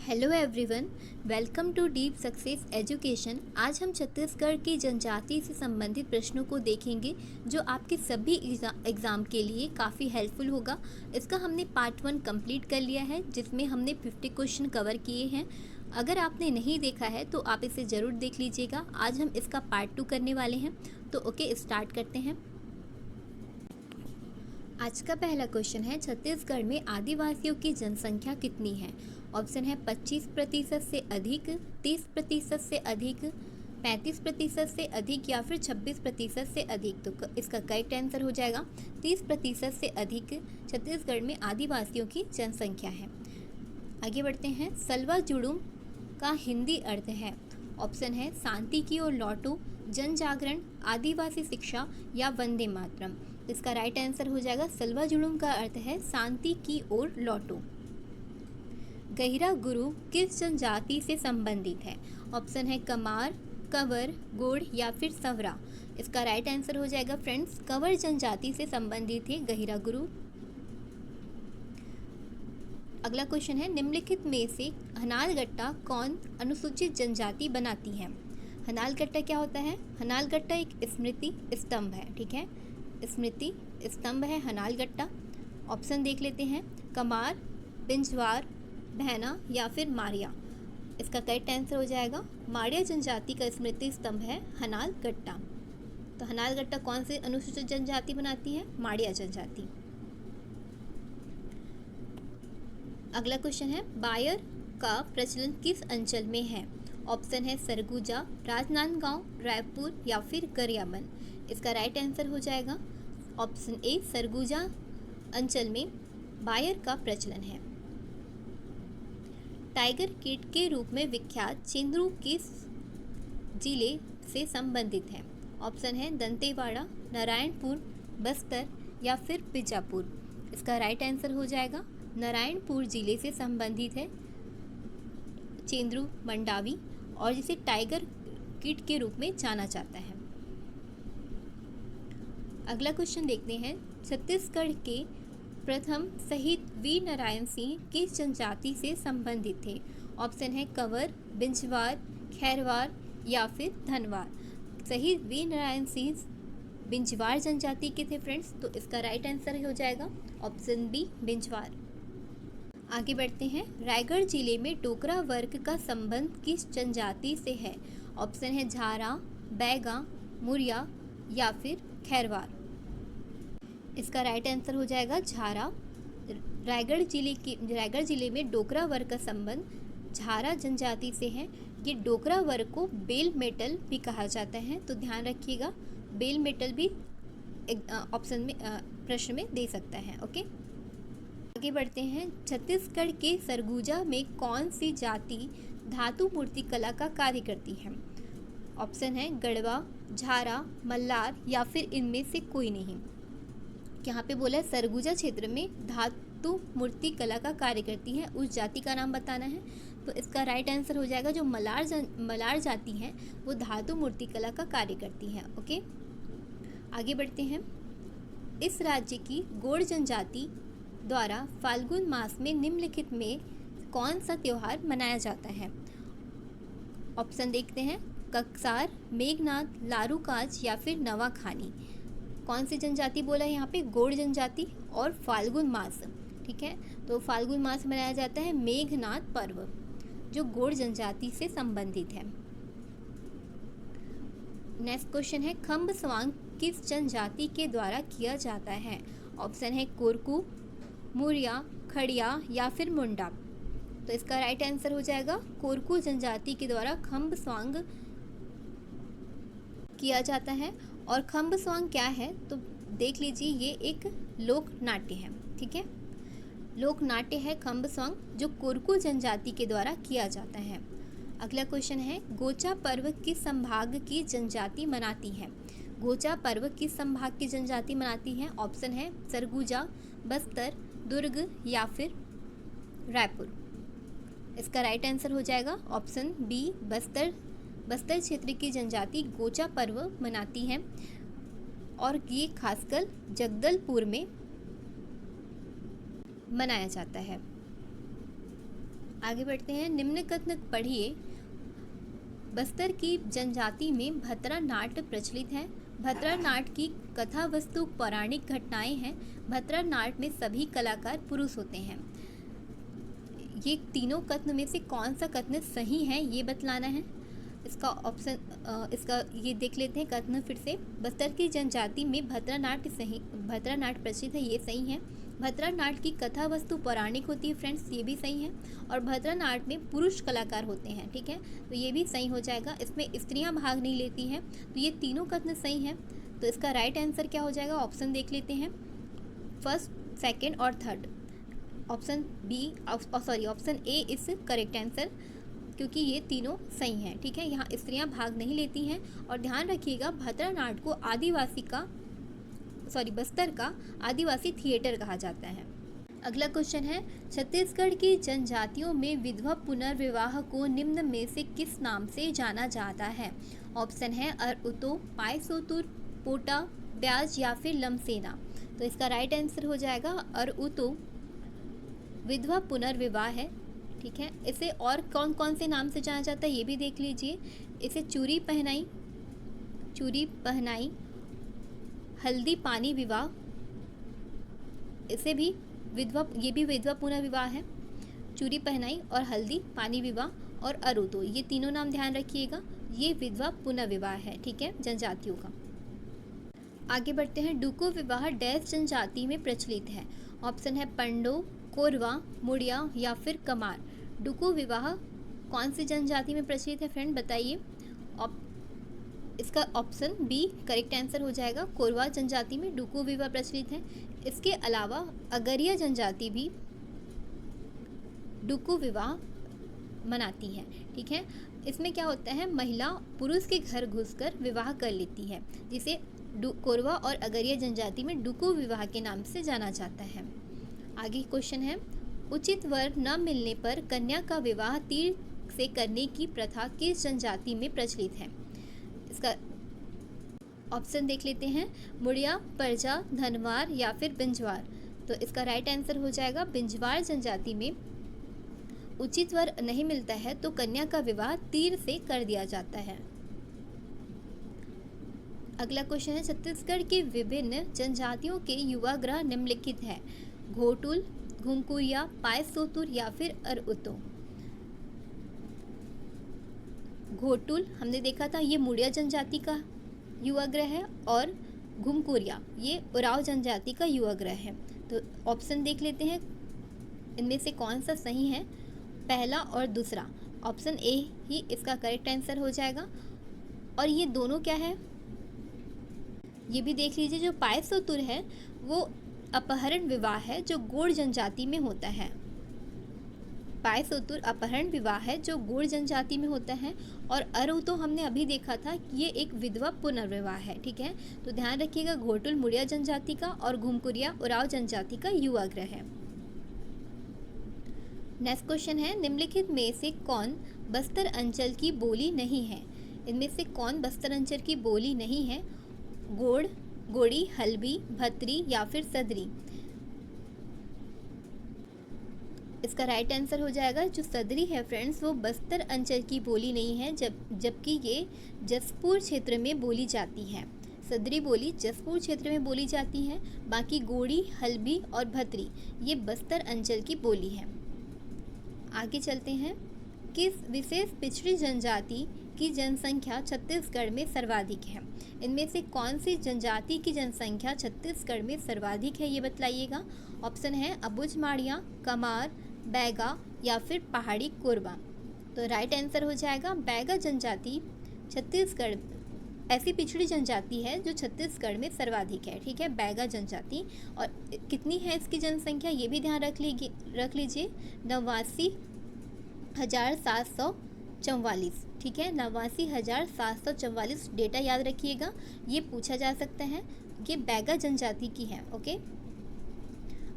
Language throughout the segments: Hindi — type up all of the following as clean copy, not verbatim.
Hello everyone, welcome to Deep Success Education. आज हम छत्तीसगढ़ की जनजाति से संबंधित प्रश्नों को देखेंगे जो आपके सभी एग्ज़ाम के लिए काफ़ी हेल्पफुल होगा। इसका हमने पार्ट 1 कंप्लीट कर लिया है जिसमें हमने 50 क्वेश्चन कवर किए हैं। अगर आपने नहीं देखा है तो आप इसे ज़रूर देख लीजिएगा। आज हम इसका पार्ट 2 करने वाले हैं, तो ओके स्टार्ट करते हैं। आज का पहला क्वेश्चन है, छत्तीसगढ़ में आदिवासियों की जनसंख्या कितनी है? ऑप्शन है 25% से अधिक, 30% से अधिक, 35% से अधिक या फिर 26% से अधिक। तो इसका करेक्ट आंसर हो जाएगा 30% से अधिक छत्तीसगढ़ में आदिवासियों की जनसंख्या है। आगे बढ़ते हैं। सलवा जुड़ूम का हिंदी अर्थ है। ऑप्शन है शांति की ओर लौटो, जन जागरण, आदिवासी शिक्षा या वंदे मातरम। इसका राइट आंसर हो जाएगा सलवा जुड़ूम का अर्थ है शांति की ओर लौटो। गहिरा गुरु किस जनजाति से संबंधित है? ऑप्शन है कमार, कंवर, गोड़ या फिर सवरा। इसका राइट आंसर हो जाएगा फ्रेंड्स कंवर जनजाति से संबंधित है गहिरा गुरु। अगला क्वेश्चन है, निम्नलिखित में से हनालगट्टा कौन अनुसूचित जनजाति बनाती है? हनालगट्टा क्या होता है? हनालगट्टा एक स्मृति स्तंभ है। ठीक है, स्मृति स्तंभ है हनालगट्टा। ऑप्शन देख लेते हैं, कमार, बिंजवार, भैना या फिर मारिया। इसका करेक्ट आंसर हो जाएगा मारिया जनजाति का स्मृति स्तंभ है हनालगट्टा। तो हनालगट्टा कौन से अनुसूचित जनजाति बनाती है? मारिया जनजाति। अगला क्वेश्चन है, बायर का प्रचलन किस अंचल में है? ऑप्शन है सरगुजा, राजनांदगांव, रायपुर या फिर गरियाबंद। इसका राइट आंसर हो जाएगा ऑप्शन ए, सरगुजा अंचल में बायर का प्रचलन है। टाइगर कीट के रूप में विख्यात चेंद्रू किस जिले से संबंधित है? ऑप्शन है दंतेवाड़ा, नारायणपुर, बस्तर या फिर बीजापुर। इसका राइट आंसर हो जाएगा नारायणपुर जिले से संबंधित है चेंद्रू मंडावी, और जिसे टाइगर कीट के रूप में जाना जाता है। अगला क्वेश्चन देखते हैं, छत्तीसगढ़ के प्रथम शहीद वीर नारायण सिंह किस जनजाति से संबंधित थे? ऑप्शन है कंवर, बिंजवार, खैरवार या फिर धनवार। शहीद वीर नारायण सिंह बिंजवार जनजाति के थे फ्रेंड्स, तो इसका राइट आंसर हो जाएगा ऑप्शन बी, बिंजवार। आगे बढ़ते हैं। रायगढ़ जिले में डोगरा वर्ग का संबंध किस जनजाति से है? ऑप्शन है झारा, बैगा, मुरिया या फिर खैरवार। इसका राइट आंसर हो जाएगा झारा। रायगढ़ जिले में डोगरा वर्ग का संबंध झारा जनजाति से है। ये डोगरा वर्ग को बेल मेटल भी कहा जाता है, तो ध्यान रखिएगा बेल मेटल भी ऑप्शन में प्रश्न में दे सकता है। ओके, आगे बढ़ते हैं। छत्तीसगढ़ के सरगुजा में कौन सी जाति धातु मूर्ति कला का कार्य करती है? ऑप्शन है गढ़वा, झारा, मल्लार या फिर इनमें से कोई नहीं। यहाँ पे बोला है सरगुजा क्षेत्र में धातु मूर्ति कला का कार्य करती है, उस जाति का नाम बताना है। तो इसका राइट आंसर हो जाएगा जो मलार जाति है वो धातु मूर्ति कला का कार्य करती है। ओके, आगे बढ़ते हैं। इस राज्य की गोंड जनजाति द्वारा फाल्गुन मास में निम्नलिखित में कौन सा त्योहार मनाया जाता है? ऑप्शन देखते हैं, ककसार, मेघनाद, लारूकाज या फिर नवाखानी। कौन सी जनजाति बोला है यहाँ पे? गोंड जनजाति और फाल्गुन मास। ठीक है, तो फाल्गुन मास मनाया जाता है मेघनाद पर्व जो गोंड जनजाति से संबंधित है। नेक्स्ट क्वेश्चन है, खम्ब स्वांग किस जनजाति के द्वारा किया जाता है? ऑप्शन है कोरकू, मुरिया, खड़िया या फिर मुंडा। तो इसका राइट आंसर हो जाएगा कोरकू जनजाति के द्वारा खम्ब स्वांग किया जाता है। और खम्ब स्वांग क्या है तो देख लीजिए, ये एक लोक नाट्य है। ठीक है, लोक नाट्य है खम्ब स्वांग जो कोरकू जनजाति के द्वारा किया जाता है। अगला क्वेश्चन है, गोचा पर्व किस संभाग की जनजाति मनाती है? गोचा पर्व किस संभाग की जनजाति मनाती है? ऑप्शन है सरगुजा, बस्तर, दुर्ग या फिर रायपुर। इसका राइट आंसर हो जाएगा ऑप्शन बी, बस्तर क्षेत्र की जनजाति गोचा पर्व मनाती है और ये खासकर जगदलपुर में मनाया जाता है। आगे बढ़ते हैं, निम्न कथन पढ़िए। बस्तर की जनजाति में भतरा नाट्य प्रचलित है। भतरा नाट्य की कथा वस्तु पौराणिक घटनाएं हैं। भतरा नाट्य में सभी कलाकार पुरुष होते हैं। ये तीनों कथन में से कौन सा कथन सही है ये बतलाना है। इसका ऑप्शन इसका ये देख लेते हैं कथन फिर से। बस्तर की जनजाति में भतरा नाट्य प्रचलित है, ये सही है। भतरा नाट्य की कथा वस्तु पौराणिक होती है फ्रेंड्स, ये भी सही है। और भतरा नाट्य में पुरुष कलाकार होते हैं, ठीक है, तो ये भी सही हो जाएगा। इसमें स्त्रियां भाग नहीं लेती हैं, तो ये तीनों कथन सही हैं। तो इसका राइट आंसर क्या हो जाएगा, ऑप्शन देख लेते हैं, फर्स्ट, सेकेंड और third. Option A is correct answer, क्योंकि ये तीनों सही हैं, ठीक है। यहाँ स्त्रियां भाग नहीं लेती हैं। और ध्यान रखिएगा, भतरा नाट्य को बस्तर का आदिवासी थिएटर कहा जाता है। अगला क्वेश्चन है, छत्तीसगढ़ की जनजातियों में विधवा पुनर्विवाह को निम्न में से किस नाम से जाना जाता है। ऑप्शन है अरउतो, पायसोतुर, पोटा, ब्याज या फिर लमसेना। तो इसका राइट आंसर हो जाएगा अरउतो, विधवा पुनर्विवाह है, ठीक है। इसे और कौन कौन से नाम से जाना जाता है ये भी देख लीजिए। इसे चूरी पहनाई, हल्दी पानी विवाह, इसे भी विधवा पुनर्विवाह है। चूरी पहनाई और हल्दी पानी विवाह और अरुतो, ये तीनों नाम ध्यान रखिएगा, ये विधवा पुनर्विवाह है, ठीक है, जनजातियों का। आगे बढ़ते हैं, डुको विवाह डैश जनजाति में प्रचलित है। ऑप्शन है पंडो, कोरवा, मुड़िया या फिर कमार। डुको विवाह कौन सी जनजाति में प्रचलित है फ्रेंड, बताइए। इसका ऑप्शन बी करेक्ट आंसर हो जाएगा। कोरवा जनजाति में डुको विवाह प्रचलित है। इसके अलावा अगरिया जनजाति भी डुको विवाह मनाती है, ठीक है। इसमें क्या होता है, महिला पुरुष के घर घुसकर विवाह कर लेती है, जिसे कोरवा और अगरिया जनजाति में डुको विवाह के नाम से जाना जाता है। आगे क्वेश्चन है, उचित वर न मिलने पर कन्या का विवाह तीर से करने की प्रथा किस जनजाति में प्रचलित है। इसका ऑप्शन देख लेते हैं, मुड़िया, परजा, धनवार या फिर बिंजवार। तो इसका राइट आंसर हो जाएगा बिंजवार जनजाति में उचित वर नहीं मिलता है तो कन्या का विवाह तीर से कर दिया जाता है। अगला क्वेश्चन है, छत्तीसगढ़ के विभिन्न जनजातियों के युवा ग्रह निम्नलिखित है। घोटुल, घुमकुरिया, पायसोतुर या फिर अरउतो। घोटुल हमने देखा था, ये मुड़िया जनजाति का युवा ग्रह है, और घुमकुरिया ये उराव जनजाति का युवा ग्रह है। तो ऑप्शन देख लेते हैं, इनमें से कौन सा सही है, पहला और दूसरा। ऑप्शन ए ही इसका करेक्ट आंसर हो जाएगा। और ये दोनों क्या है ये भी देख लीजिए। जो पायसोतुर है वो अपहरण विवाह है जो गोंड जनजाति में होता है। पायसोतुर अपहरण विवाह है जो गोंड जनजाति में होता है। और अरउतो हमने अभी देखा था कि ये एक विधवा पुनर्विवाह है, ठीक है। तो ध्यान रखिएगा, घोटुल मुड़िया जनजाति का और घुमकुरिया उराव जनजाति का युवा ग्रह है। नेक्स्ट क्वेश्चन है, निम्नलिखित में से कौन बस्तर अंचल की बोली नहीं है। इनमें से कौन बस्तर अंचल की बोली नहीं है। गोड़, गोड़ी, हल्बी, भतरी या फिर सदरी। इसका राइट आंसर हो जाएगा जो सदरी है फ्रेंड्स, वो बस्तर अंचल की बोली नहीं है, जबकि ये जसपुर क्षेत्र में बोली जाती है। सदरी बोली जसपुर क्षेत्र में बोली जाती है। बाकी गोड़ी, हल्बी और भतरी ये बस्तर अंचल की बोली है। आगे चलते हैं, किस विशेष पिछड़ी जनजाति की जनसंख्या छत्तीसगढ़ में सर्वाधिक है। इनमें से कौन सी जनजाति की जनसंख्या छत्तीसगढ़ में सर्वाधिक है ये बतलाइएगा। ऑप्शन है अबुझ माड़िया, कमार, बैगा या फिर पहाड़ी कोरबा। तो राइट आंसर हो जाएगा बैगा जनजाति छत्तीसगढ़ ऐसी पिछड़ी जनजाति है जो छत्तीसगढ़ में सर्वाधिक है, ठीक है, बैगा जनजाति। और कितनी है इसकी जनसंख्या ये भी ध्यान रख लीजिए 89,744, ठीक है, 89,744 डेटा याद रखिएगा, ये पूछा जा सकता है, ये बैगा जनजाति की है। ओके,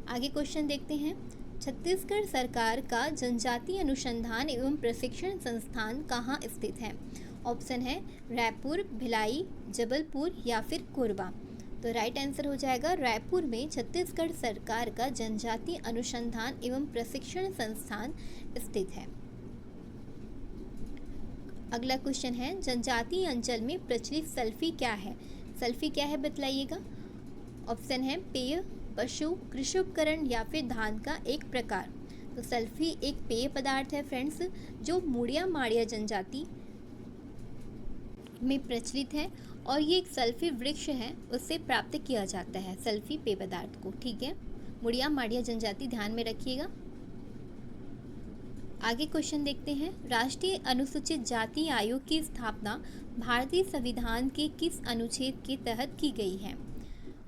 आगे क्वेश्चन देखते हैं, छत्तीसगढ़ सरकार का जनजातीय अनुसंधान एवं प्रशिक्षण संस्थान कहाँ स्थित है। ऑप्शन है रायपुर, भिलाई, जबलपुर या फिर कोरबा। तो राइट आंसर हो जाएगा रायपुर में छत्तीसगढ़ सरकार का जनजातीय अनुसंधान एवं प्रशिक्षण संस्थान स्थित है। अगला क्वेश्चन है, जनजातीय अंचल में प्रचलित सल्फी क्या है? सल्फी क्या है बतलाइएगा। ऑप्शन है पेय, पशु, कृषि उपकरण या फिर धान का एक प्रकार। तो सल्फी एक पेय पदार्थ है फ्रेंड्स, जो मुड़िया माड़िया जनजाति में प्रचलित है और ये एक सल्फी वृक्ष है, उससे प्राप्त किया जाता है सल्फी पेय पदार्थ को। ठीक है, मुड़िया माड़िया जनजाति ध्यान में रखिएगा। आगे क्वेश्चन देखते हैं, राष्ट्रीय अनुसूचित जाति आयोग की स्थापना भारतीय संविधान के किस अनुच्छेद के तहत की गई है?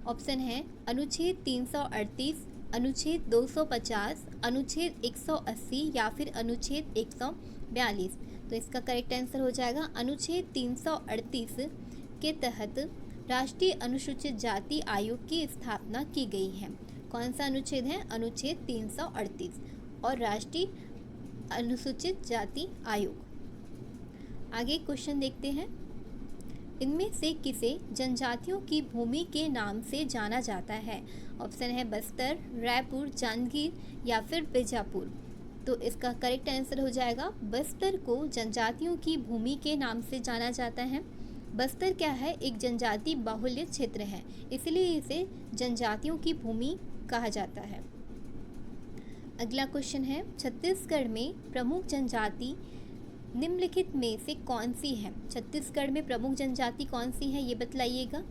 ऑप्शन है अनुच्छेद 338, अनुच्छेद 250, अनुच्छेद 180 या फिर अनुच्छेद 142। तो इसका करेक्ट आंसर हो जाएगा अनुच्छेद 338 के तहत राष्ट्रीय अनुसूचित जाति आयोग की स्थापना की गई है। कौन सा अनुच्छेद है? अनुच्छेद 338 और राष्ट्रीय अनुसूचित जाति आयोग। आगे क्वेश्चन देखते हैं, इनमें से किसे जनजातियों की भूमि के नाम से जाना जाता है? ऑप्शन है बस्तर, रायपुर, जांजगीर या फिर बीजापुर। तो इसका करेक्ट आंसर हो जाएगा बस्तर को जनजातियों की भूमि के नाम से जाना जाता है। बस्तर क्या है? एक जनजाति बाहुल्य क्षेत्र है, इसलिए इसे जनजातियों की भूमि कहा जाता है। अगला क्वेश्चन है, छत्तीसगढ़ में प्रमुख जनजाति निम्नलिखित में से कौन सी है? छत्तीसगढ़ में प्रमुख जनजाति कौन सी है ये बतलाइएगा।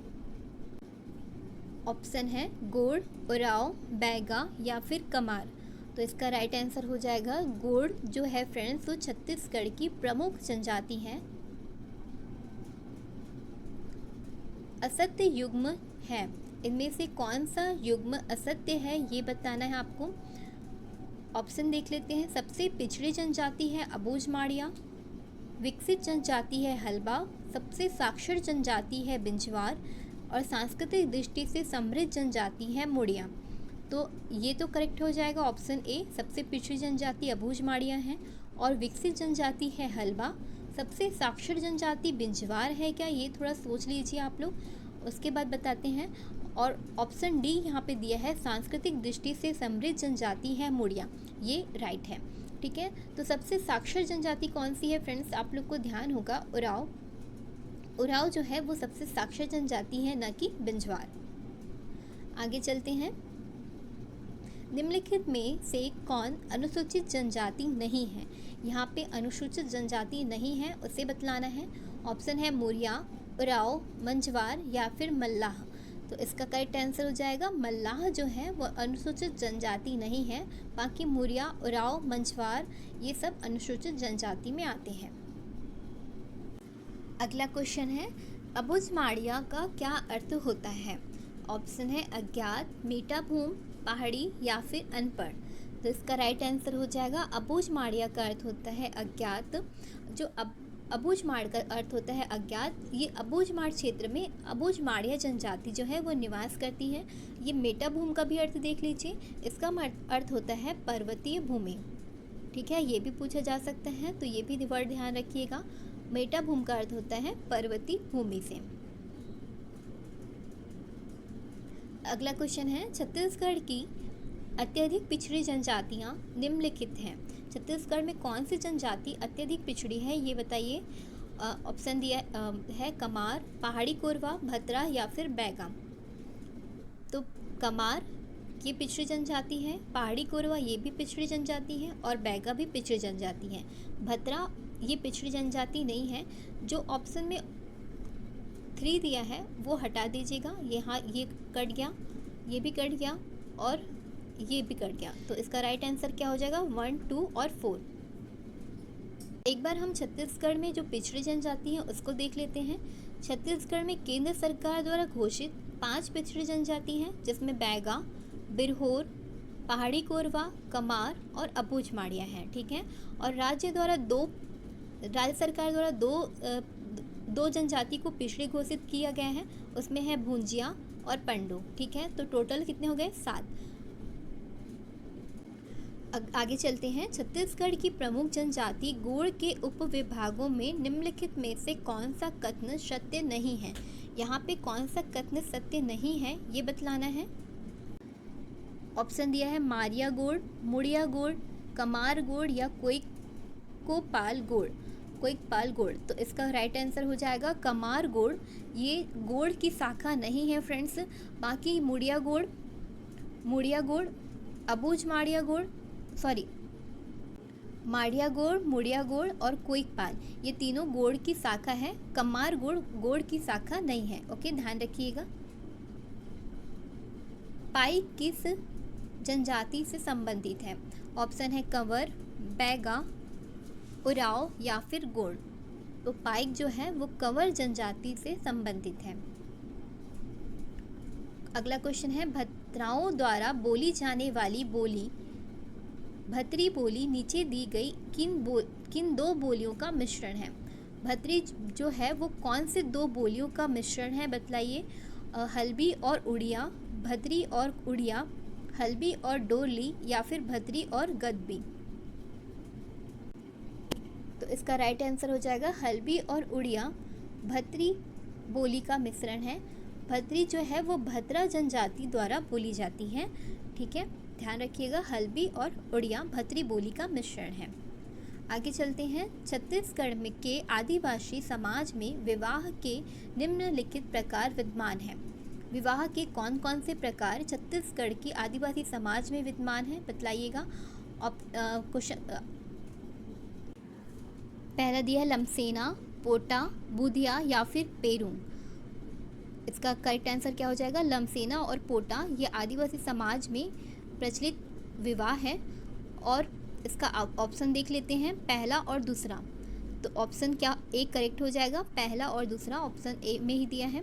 ऑप्शन है गोंड, उरांव, बैगा या फिर कमार। तो इसका राइट आंसर हो जाएगा गोंड जो है फ्रेंड्स, वो छत्तीसगढ़ की प्रमुख जनजाति है। असत्य युग्म है, इनमें से कौन सा युग्म असत्य है ये बताना है आपको। ऑप्शन देख लेते हैं, सबसे पिछड़ी जनजाति है अबूझ माड़िया, विकसित जनजाति है हल्बा, सबसे साक्षर जनजाति है बिंजवार और सांस्कृतिक दृष्टि से समृद्ध जनजाति है मुड़िया। तो ये तो करेक्ट हो जाएगा ऑप्शन ए, सबसे पिछड़ी जनजाति अबूझ माड़िया है और विकसित जनजाति है हल्बा, सबसे साक्षर जनजाति बिंजवार है क्या, ये थोड़ा सोच लीजिए आप लोग, उसके बाद बताते हैं। और ऑप्शन डी यहाँ पे दिया है सांस्कृतिक दृष्टि से समृद्ध जनजाति है मुड़िया, ये राइट है। ठीक है, तो सबसे साक्षर जनजाति कौन सी है फ्रेंड्स, आप लोग को ध्यान होगा उरांव। उरांव जो है वो सबसे साक्षर जनजाति है, न कि बिंजवार। आगे चलते हैं, निम्नलिखित में से कौन अनुसूचित जनजाति नहीं है? यहाँ पे अनुसूचित जनजाति नहीं है उसे बतलाना है। ऑप्शन है मुरिया, उरांव, मंझवार या फिर मल्लाह। तो इसका करेक्ट आंसर हो जाएगा मल्लाह जो है वो अनुसूचित जनजाति नहीं है, बाकी मुरिया, उरांव, मंझवार ये सब अनुसूचित जनजाति में आते हैं। अगला क्वेश्चन है, अबूझ माड़िया का क्या अर्थ होता है? ऑप्शन है अज्ञात, मीठा भूम, पहाड़ी या फिर अनपढ़। तो इसका राइट आंसर हो जाएगा अबूझ माड़िया का अर्थ होता है अज्ञात। जो अबूझ माड़ का अर्थ होता है अज्ञात। ये अबूझ माड़ क्षेत्र में अबूझ माड़िया जनजाति जो है वो निवास करती है। ये मेटा भूमि का भी अर्थ देख लीजिए, इसका अर्थ होता है पर्वतीय भूमि। ठीक है, ये भी पूछा जा सकता है, तो ये भी वर्ड ध्यान रखिएगा। मेटा भूमि का अर्थ होता है पर्वतीय भूमि से। अगला क्वेश्चन है, छत्तीसगढ़ की अत्यधिक पिछड़ी जनजातियाँ निम्नलिखित हैं। छत्तीसगढ़ में कौन सी जनजाति अत्यधिक पिछड़ी है ये बताइए। ऑप्शन दिया है कमार, पहाड़ी कोरवा, भतरा या फिर बैगा। तो कमार ये पिछड़ी जनजाति है, पहाड़ी कोरवा ये भी पिछड़ी जनजाति है और बैगा भी पिछड़ी जनजाति है। भतरा ये पिछड़ी जनजाति नहीं है। जो ऑप्शन में 3 दिया है वो हटा दीजिएगा, यहाँ ये कट गया, ये भी कट गया और ये भी कट गया। तो इसका राइट आंसर क्या हो जाएगा 1, 2 और 4। एक बार हम छत्तीसगढ़ में जो पिछड़ी जनजाति है उसको देख लेते हैं। छत्तीसगढ़ में केंद्र सरकार द्वारा घोषित 5 पिछड़ी जनजाति हैं, जिसमें बैगा, बिरहोर, पहाड़ी कोरवा, कमार और अबूझ माड़िया हैं। ठीक है, और राज्य सरकार द्वारा दो जनजाति को पिछड़ी घोषित किया गया है, उसमें है भूंजिया और पंडो। ठीक है, तो टोटल कितने हो गए 7। आगे चलते हैं। छत्तीसगढ़ की प्रमुख जनजाति गोंड के उपविभागों में निम्नलिखित में से कौन सा कथन सत्य नहीं है। यहाँ पे कौन सा कथन सत्य नहीं है ये बतलाना है। ऑप्शन दिया है मारिया गोंड, मुड़िया गोंड, कमार गोंड या कोइकपाल गोंड। तो इसका राइट आंसर हो जाएगा कमार गोंड। ये गोंड की शाखा नहीं है फ्रेंड्स। बाकी मुड़िया गोंड, अबूझ माड़िया गोंड, माड़िया गोंड, मुड़िया गोंड और कोइकपाल, ये तीनों गोंड की शाखा है। कमार गोंड की शाखा नहीं है। ओके, ध्यान रखिएगा। पाइक किस जनजाति से संबंधित है। ऑप्शन है कंवर, बैगा, उराव या फिर गोंड। तो पाइक जो है वो कंवर जनजाति से संबंधित है। अगला क्वेश्चन है भद्राओं द्वारा बोली जाने वाली बोली भतरी बोली नीचे दी गई किन दो बोलियों का मिश्रण है। भतरी जो है वो कौन से दो बोलियों का मिश्रण है बतलाइए। हल्बी और उड़िया, भतरी और उड़िया, हल्बी और डोरली या फिर भतरी और गद्दी। तो इसका राइट आंसर हो जाएगा हल्बी और उड़िया भतरी बोली का मिश्रण है। भतरी जो है वो भद्रा जनजाति द्वारा बोली जाती है। ठीक है, ध्यान रखिएगा, हल्बी और उड़िया भतरी बोली का मिश्रण है। आगे चलते हैं। छत्तीसगढ़ में के आदिवासी समाज में विवाह के निम्नलिखित प्रकार विद्यमान है। विवाह के कौन कौन से प्रकार छत्तीसगढ़ की आदिवासी समाज में विद्यमान है बतलाइएगा। क्वेश्चन पहला दिया है लमसेना, पोटा, बुधिया या फिर पेरू। इसका करेक्ट आंसर क्या हो जाएगा। लमसेना और पोटा ये आदिवासी समाज में प्रचलित विवाह है। और इसका ऑप्शन देख लेते हैं, पहला और दूसरा। तो ऑप्शन क्या ए करेक्ट हो जाएगा। पहला और दूसरा ऑप्शन ए में ही दिया है।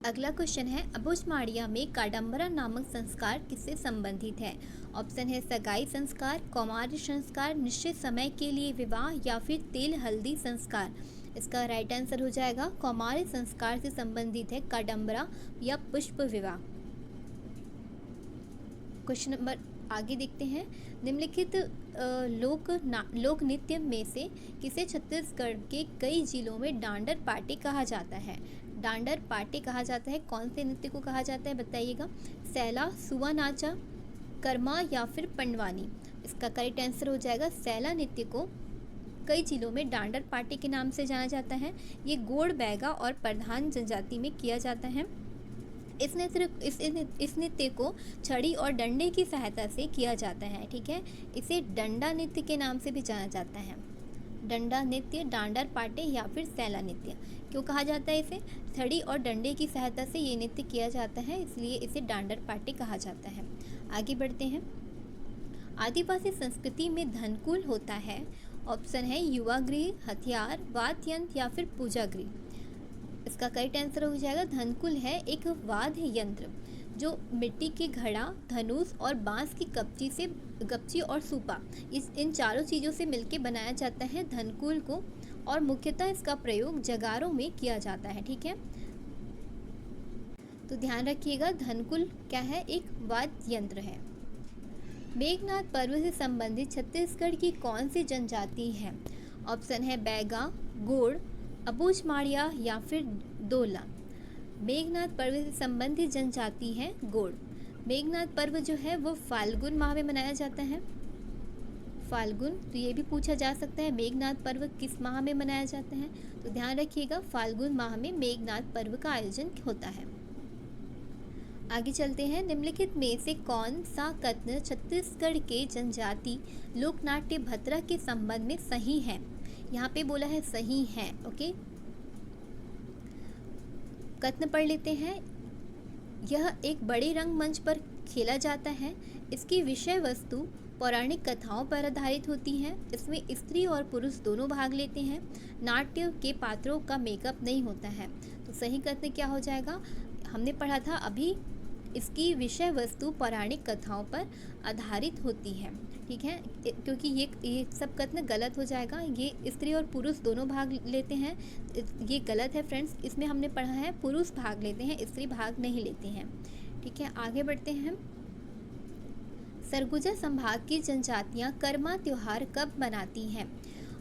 अगला क्वेश्चन है अबूझमाड़िया में काडम्बरा नामक संस्कार किससे संबंधित है। ऑप्शन है सगाई संस्कार, कौमार्य संस्कार, निश्चित समय के लिए विवाह या फिर तेल हल्दी संस्कार। इसका राइट आंसर हो जाएगा कौमार्य संस्कार से संबंधित है काडम्बरा या पुष्प विवाह। क्वेश्चन नंबर आगे देखते हैं। निम्नलिखित लोक नृत्य में से किसे छत्तीसगढ़ के कई जिलों में डांडर पाटे कहा जाता है। डांडर पाटे कहा जाता है, कौन से नृत्य को कहा जाता है बताइएगा। सैला, सुआ नाचा, कर्मा या फिर पंडवानी। इसका करेक्ट आंसर हो जाएगा सैला नृत्य को कई जिलों में डांडर पाटे के नाम से जाना जाता है। ये गोंड, बैगा और प्रधान जनजाति में किया जाता है। इस नृत्य को छड़ी और डंडे की सहायता से किया जाता है। ठीक है, इसे डंडा नृत्य के नाम से भी जाना जाता है। डंडा नृत्य, डांडर पाटे या फिर सैला नृत्य। क्यों कहा जाता है इसे। छड़ी और डंडे की सहायता से ये नृत्य किया जाता है, इसलिए इसे डांडर पाटे कहा जाता है। आगे बढ़ते हैं। आदिवासी संस्कृति में धनकुल होता है। ऑप्शन है युवा गृह, हथियार, वाद्य यंत्र या फिर पूजा गृह। इसका करेक्ट आंसर हो जाएगा धनकुल है एक वाद्य यंत्र जो मिट्टी के घड़ा, धनुष और बांस की गपची और सूपा, इन चारों चीज़ों से मिलकर बनाया जाता है धनकुल को। और मुख्यतः इसका प्रयोग जगारों में किया जाता है। ठीक है, तो ध्यान रखिएगा धनकुल क्या है, एक वाद्य यंत्र है। मेघनाद पर्व से संबंधित छत्तीसगढ़ की कौन सी जनजाति है। ऑप्शन है बैगा, गोंड, अबूझमाड़िया या फिर डोला। मेघनाद पर्व से संबंधित जनजाति है गोंड। मेघनाद पर्व जो है वो फाल्गुन माह में मनाया जाता है। फाल्गुन, तो ये भी पूछा जा सकता है मेघनाद पर्व किस माह में मनाया जाता है। तो ध्यान रखिएगा फाल्गुन माह में मेघनाद पर्व का आयोजन होता है। आगे चलते हैं। निम्नलिखित में से कौन सा कथन छत्तीसगढ़ के जनजाति लोकनाट्य भतरा के संबंध में सही है। यहाँ पे बोला है सही है। ओके, कथन पढ़ लेते हैं। यह एक बड़े रंगमंच पर खेला जाता है। इसकी विषय वस्तु पौराणिक कथाओं पर आधारित होती है। इसमें स्त्री और पुरुष दोनों भाग लेते हैं। नाट्य के पात्रों का मेकअप नहीं होता है। तो सही कथन क्या हो जाएगा। हमने पढ़ा था अभी, इसकी विषय वस्तु पौराणिक कथाओं पर आधारित होती है। ठीक है, क्योंकि ये सब कथन गलत हो जाएगा। ये स्त्री और पुरुष दोनों भाग लेते हैं, ये गलत है फ्रेंड्स। इसमें हमने पढ़ा है पुरुष भाग लेते हैं, स्त्री भाग नहीं लेते हैं। ठीक है, आगे बढ़ते हैं। सरगुजा संभाग की जनजातियां कर्मा त्योहार कब मनाती हैं?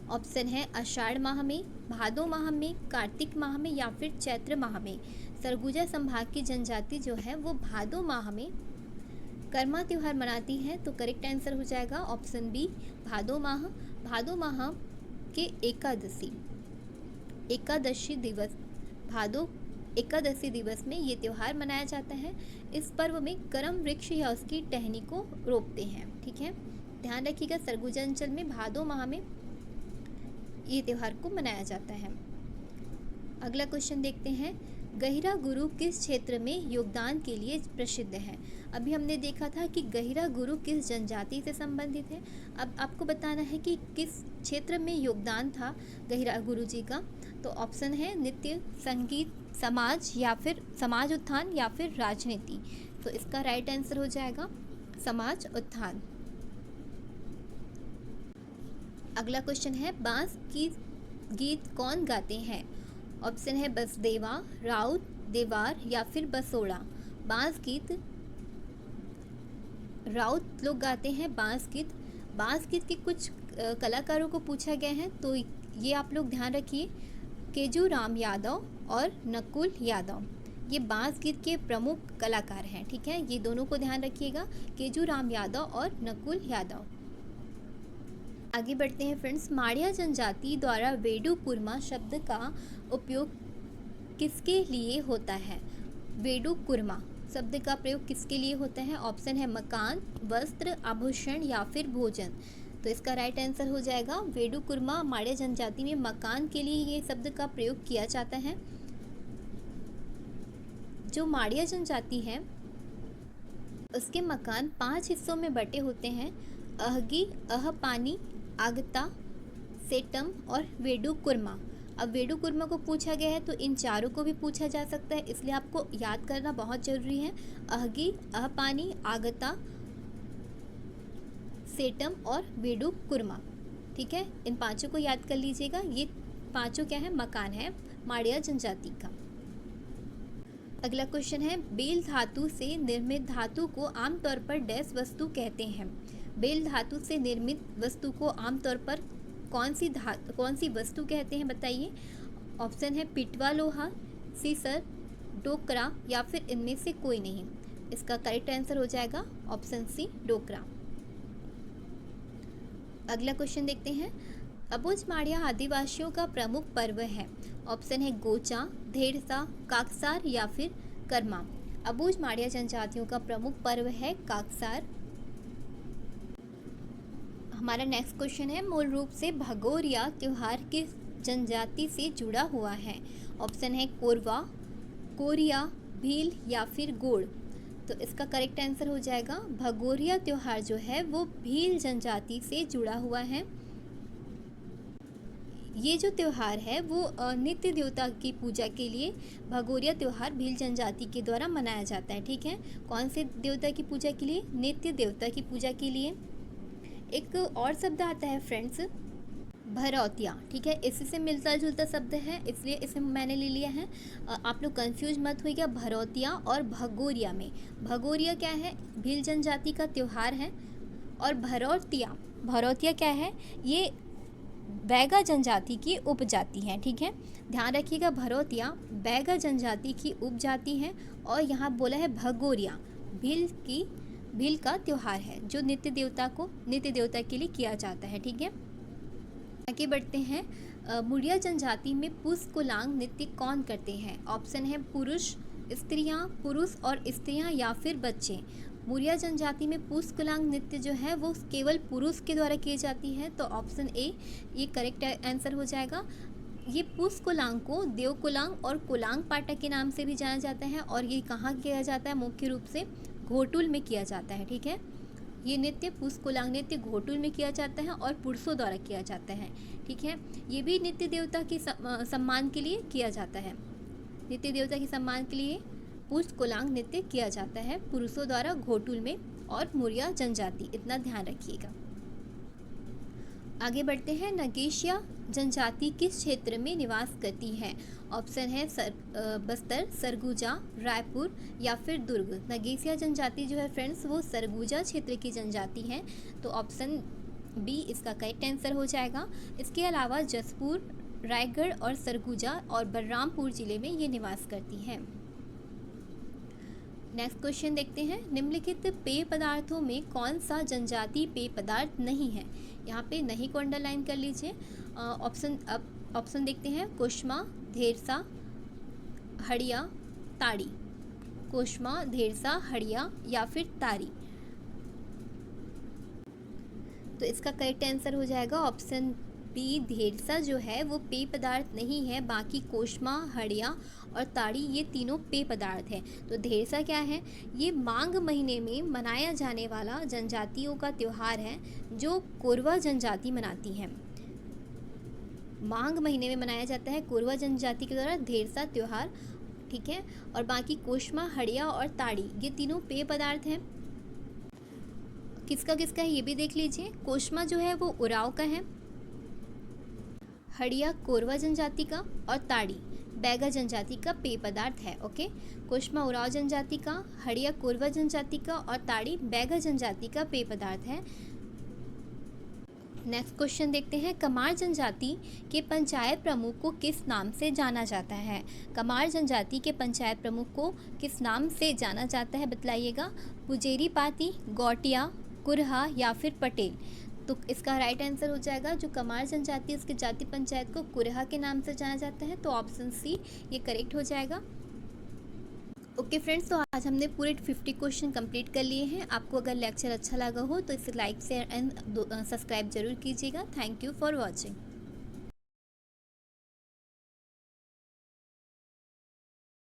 ऑप्शन है आषाढ़ माह में, भादो माह में, कार्तिक माह में या फिर चैत्र माह में। सरगुजा संभाग की जनजाति जो है वो भादो माह में कर्मा त्योहार मनाती है, तो करेक्ट आंसर हो जाएगा ऑप्शन बी भादो माह। भादो माह के एकादशी दिवस भादो एकादशी दिवस में ये त्यौहार मनाया जाता है। इस पर्व में करम वृक्ष या उसकी टहनी को रोपते हैं। ठीक है, ध्यान रखिएगा सरगुजा अंचल में भादो माह में ये त्यौहार को मनाया जाता है। अगला क्वेश्चन देखते हैं, गहिरा गुरु किस क्षेत्र में योगदान के लिए प्रसिद्ध है? अभी हमने देखा था कि गहिरा गुरु किस जनजाति से संबंधित है। अब आपको बताना है कि किस क्षेत्र में योगदान था गहिरा गुरु जी का। तो ऑप्शन है नृत्य, संगीत, समाज या फिर समाज उत्थान या फिर राजनीति। तो इसका राइट आंसर हो जाएगा समाज उत्थान। अगला क्वेश्चन है, बांस की गीत कौन गाते हैं? ऑप्शन है बसदेवा, राउत, देवार या फिर बसोड़ा। बांस गीत राउत लोग गाते हैं बांस गीत। बांस गीत के कुछ कलाकारों को पूछा गया है, तो ये आप लोग ध्यान रखिए, केजू राम यादव और नकुल यादव, ये बांस गीत के प्रमुख कलाकार हैं। ठीक है, ये दोनों को ध्यान रखिएगा, केजू राम यादव और नकुल यादव। आगे बढ़ते हैं फ्रेंड्स, माड़िया जनजाति द्वारा वेडू कुर्मा शब्द का उपयोग किसके लिए होता है? वेडू कुर्मा शब्द का प्रयोग किसके लिए होता है? ऑप्शन है मकान, वस्त्र, आभूषण या फिर भोजन। तो इसका राइट आंसर हो जाएगा वेडू कुर्मा। माड़िया जनजाति में मकान के लिए ये शब्द का प्रयोग किया जाता है। जो माड़िया जनजाति है उसके मकान 5 हिस्सों में बटे होते हैं, अहगी, अहपानी, आगता, सेटम और वेडू कुर्मा। अब वेडू कुर्मा को पूछा गया है तो इन चारों को भी पूछा जा सकता है, इसलिए आपको याद करना बहुत ज़रूरी है। अहगी, अहपानी, आगता, सेटम और वेडू कुर्मा। ठीक है, इन पांचों को याद कर लीजिएगा। ये पांचों क्या है? मकान है माड़िया जनजाति का। अगला क्वेश्चन है, बेल धातु से निर्मित धातु को आमतौर पर डैश वस्तु कहते हैं? बेल धातु से निर्मित वस्तु को आमतौर पर कौन सी वस्तु कहते हैं बताइए? ऑप्शन है पिटवा लोहा, सीसर, डोकरा या फिर इनमें से कोई नहीं। इसका करेक्ट आंसर हो जाएगा ऑप्शन सी डोकरा। अगला क्वेश्चन देखते हैं, अबुझ माड़िया आदिवासियों का प्रमुख पर्व है? ऑप्शन है गोचा, धेड़सा, काकसार या फिर कर्मा। अबुझ माड़िया जनजातियों का प्रमुख पर्व है काकसार। हमारा नेक्स्ट क्वेश्चन है, मूल रूप से भगोरिया त्योहार किस जनजाति से जुड़ा हुआ है? ऑप्शन है कोरवा, कोरिया, भील या फिर गोड़। तो इसका करेक्ट आंसर हो जाएगा भगोरिया त्योहार जो है वो भील जनजाति से जुड़ा हुआ है। ये जो त्यौहार है वो नित्य देवता की पूजा के लिए भगोरिया त्यौहार भील जनजाति के द्वारा मनाया जाता है। ठीक है, कौन से देवता की पूजा के लिए? नित्य देवता की पूजा के लिए। एक और शब्द आता है फ्रेंड्स, भरौतिया। ठीक है, इसी से मिलता जुलता शब्द है, इसलिए इसे मैंने ले लिया है। आप लोग कंफ्यूज मत होइएगा भरौतिया और भगोरिया में। भगोरिया क्या है? भील जनजाति का त्यौहार है। और भरौतिया क्या है? ये बैगा जनजाति की उपजाति है। ठीक है, ध्यान रखिएगा, भरौतिया बैगा जनजाति की उपजाति है। और यहाँ बोला है भगोरिया भील का त्यौहार है जो नित्य देवता के लिए किया जाता है। ठीक है, आगे बढ़ते हैं, मुड़िया जनजाति में पुष्कुलांग नृत्य कौन करते हैं? ऑप्शन है पुरुष और स्त्रियां या फिर बच्चे। मुड़िया जनजाति में पुष्कुलांग नृत्य जो है वो केवल पुरुष के द्वारा की जाती है, तो ऑप्शन ए ये करेक्ट आंसर हो जाएगा। ये पुष्कुलांग को देवकुलांग और कुलांग पाटा के नाम से भी जाना जाता है। और ये कहाँ किया जाता है? मुख्य रूप से घोटुल में किया जाता है। ठीक है, ये नृत्य पुष्कुलांग नृत्य घोटुल में किया जाता है और पुरुषों द्वारा किया जाता है। ठीक है, ये भी नित्य देवता के सम्मान के लिए किया जाता है। नित्य देवता के सम्मान के लिए पुष्कुलांग नृत्य किया जाता है पुरुषों द्वारा घोटुल में और मुड़िया जनजाति, इतना ध्यान रखिएगा। आगे बढ़ते हैं, नगेशिया जनजाति किस क्षेत्र में निवास करती है? ऑप्शन है बस्तर, सरगुजा, रायपुर या फिर दुर्ग। नगेशिया जनजाति जो है फ्रेंड्स वो सरगुजा क्षेत्र की जनजाति है, तो ऑप्शन बी इसका करेक्ट आंसर हो जाएगा। इसके अलावा जसपुर, रायगढ़ और सरगुजा और बलरामपुर जिले में ये निवास करती हैं। नेक्स्ट क्वेश्चन देखते हैं, निम्नलिखित पेय पदार्थों में कौन सा जनजातीय पेय पदार्थ नहीं है? यहाँ पे नहीं को अंडरलाइन कर लीजिए। ऑप्शन देखते हैं, कोशमा, धेरसा, हड़िया, ताड़ी। कोशमा, धेरसा, हड़िया या फिर ताड़ी। तो इसका करेक्ट आंसर हो जाएगा ऑप्शन बी, धेरसा जो है वो पेय पदार्थ नहीं है, बाकी कोशमा, हड़िया और ताड़ी ये तीनों पेय पदार्थ है। तो धेरसा क्या है? ये माघ महीने में मनाया जाने वाला जनजातियों का त्यौहार है जो कोरवा जनजाति मनाती है। माघ महीने में मनाया जाता है कोरवा जनजाति के द्वारा धेरसा त्यौहार, ठीक है। और बाकी कोशमा, हड़िया और ताड़ी ये तीनों पेय पदार्थ हैं। किसका किसका है ये भी देख लीजिए। कोशमा जो है वो उराव का है, हड़िया कोरवा जनजाति का और ताड़ी बैगा जनजाति का पेय पदार्थ है। ओके, कोशमा उराव जनजाति का, हड़िया कोरवा जनजाति का और ताड़ी बैगा जनजाति का पेय पदार्थ है। नेक्स्ट क्वेश्चन देखते हैं, कमार जनजाति के पंचायत प्रमुख को किस नाम से जाना जाता है? कमार जनजाति के पंचायत प्रमुख को किस नाम से जाना जाता है बताइएगा। पुजेरी पाती, गौटिया, कुरहा या फिर पटेल। तो इसका राइट आंसर हो जाएगा, जो कमार जनजाति उसके जाति पंचायत को कुरहा के नाम से जाना जाता है, तो ऑप्शन सी ये करेक्ट हो जाएगा। ओके फ्रेंड्स, तो आज हमने पूरे 50 क्वेश्चन कंप्लीट कर लिए हैं। आपको अगर लेक्चर अच्छा लगा हो तो इसे लाइक शेयर एंड सब्सक्राइब जरूर कीजिएगा। Thank you for watching.